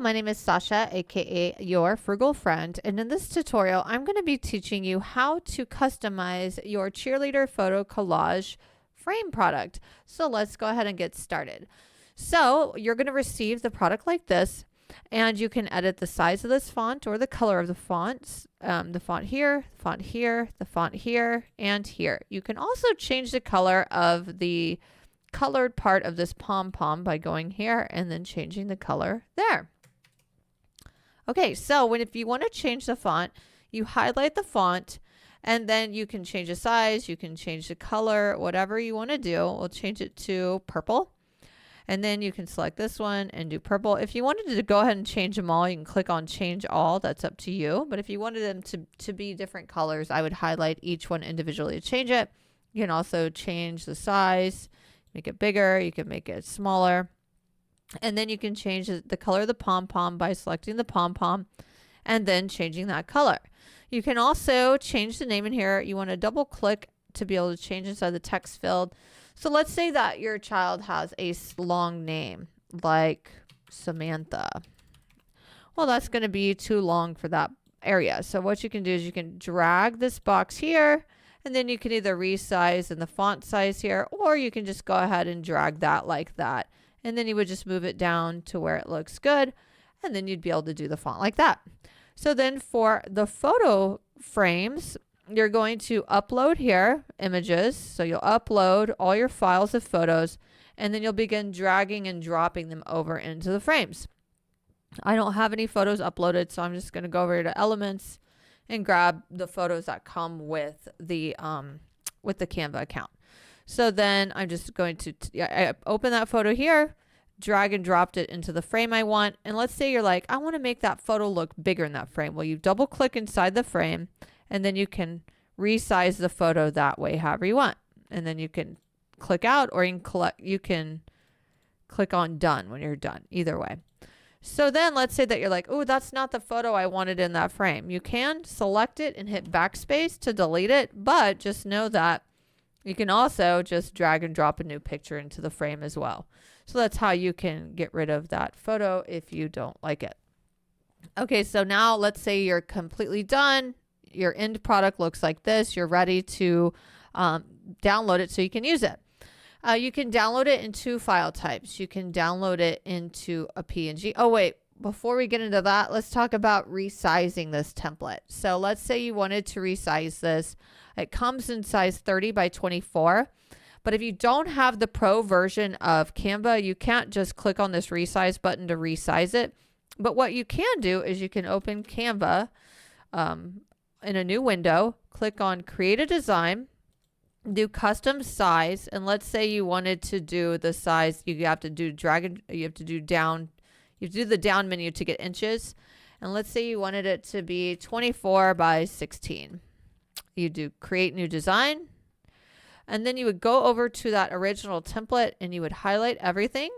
my name is Sasha, aka your frugal friend, and in this tutorial I'm going to be teaching you how to customize your cheerleader photo collage frame product. So let's go ahead and get started. So you're going to receive the product like this, and you can edit the size of this font or the color of the fonts, the font here, the font here, the font here, and here. You can also change the color of the colored part of this pom-pom by going here and then changing the color there. Okay, so if you want to change the font, you highlight the font and then you can change the size, you can change the color, whatever you want to do. We'll change it to purple. And then you can select this one and do purple. If you wanted to go ahead and change them all, you can click on change all. That's up to you. But if you wanted them to be different colors, I would highlight each one individually to change it. You can also change the size, make it bigger, you can make it smaller. And then you can change the color of the pom-pom by selecting the pom-pom and then changing that color. You can also change the name in here. You want to double click to be able to change inside the text field. So let's say that your child has a long name like Samantha. Well, that's going to be too long for that area. So what you can do is you can drag this box here, and then you can either resize in the font size here, or you can just go ahead and drag that like that. And then you would just move it down to where it looks good. And then you'd be able to do the font like that. So then for the photo frames, you're going to upload here images. So you'll upload all your files of photos, and then you'll begin dragging and dropping them over into the frames. I don't have any photos uploaded, so I'm just going to go over to Elements and grab the photos that come with the Canva account. So then I'm just going to I open that photo here, drag and dropped it into the frame I want. And let's say you're like, I want to make that photo look bigger in that frame. Well, you double click inside the frame, and then you can resize the photo that way, however you want. And then you can click out, or you can click on done when you're done, either way. So then let's say that you're like, oh, that's not the photo I wanted in that frame. You can select it and hit backspace to delete it, but just know that you can also just drag and drop a new picture into the frame as well. So that's how you can get rid of that photo if you don't like it. Okay, so now let's say you're completely done. Your end product looks like this. You're ready to download it so you can use it. You can download it in two file types. You can download it into a PNG. Oh, wait. Before we get into that, let's talk about resizing this template. So let's say you wanted to resize this. It comes in size 30 by 24. But if you don't have the pro version of Canva, you can't just click on this resize button to resize it. But what you can do is you can open Canva in a new window, click on Create a Design, do custom size, and let's say you wanted to do the size, you have to do the down menu to get inches, and let's say you wanted it to be 24 by 16. You do create new design, and then you would go over to that original template and you would highlight everything,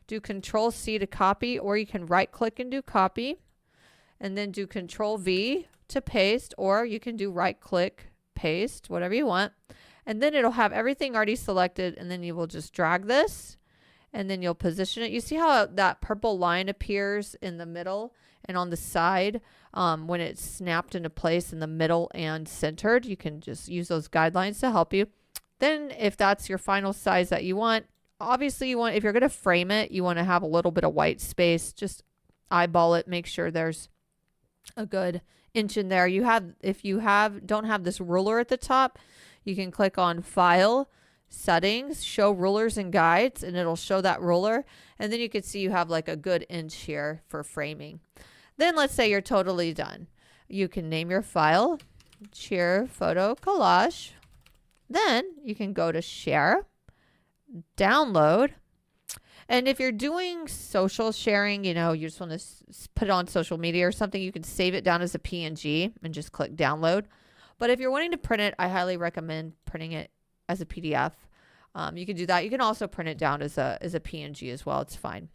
do Control C to copy, or you can right click and do copy, and then do Control V to paste, or you can do right click, paste, whatever you want. And then it'll have everything already selected, and then you will just drag this and then you'll position it. You see how that purple line appears in the middle and on the side when it's snapped into place in the middle and centered. You can just use those guidelines to help you. Then if that's your final size that you want, obviously if you're going to frame it, you want to have a little bit of white space. Just eyeball it, make sure there's a good inch in there. If you don't have this ruler at the top, you can click on File, Settings, Show Rulers and Guides, and it'll show that ruler. And then you can see you have like a good inch here for framing. Then let's say you're totally done. You can name your file, Cheer Photo Collage. Then you can go to Share, Download. And if you're doing social sharing, you just want to put it on social media or something, you can save it down as a PNG and just click download. But if you're wanting to print it, I highly recommend printing it as a PDF. You can do that. You can also print it down as a PNG as well. It's fine.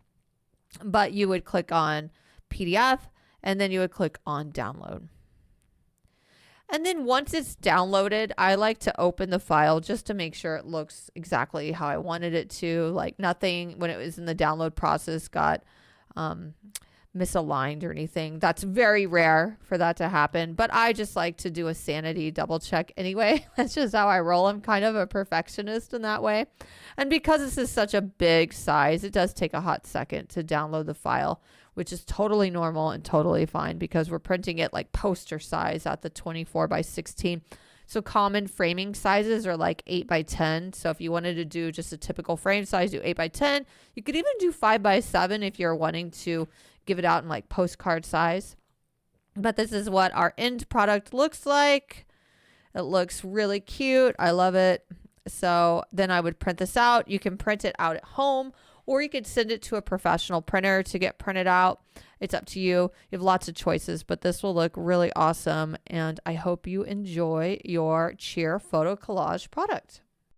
But you would click on PDF and then you would click on download. And then once it's downloaded, I like to open the file just to make sure it looks exactly how I wanted it to. Like nothing when it was in the download process got misaligned or anything. That's very rare for that to happen, but I just like to do a sanity double check anyway. That's just how I roll. I'm kind of a perfectionist in that way. And because this is such a big size, it does take a hot second to download the file, which is totally normal and totally fine because we're printing it like poster size at the 24 by 16. So common framing sizes are like 8 by 10. So if you wanted to do just a typical frame size, do 8 by 10. You could even do 5 by 7 if you're wanting to give it out in like postcard size. But this is what our end product looks like. It looks really cute. I love it. So then I would print this out. You can print it out at home, or you could send it to a professional printer to get printed out. It's up to you. You have lots of choices, but this will look really awesome. And I hope you enjoy your Cheer photo collage product.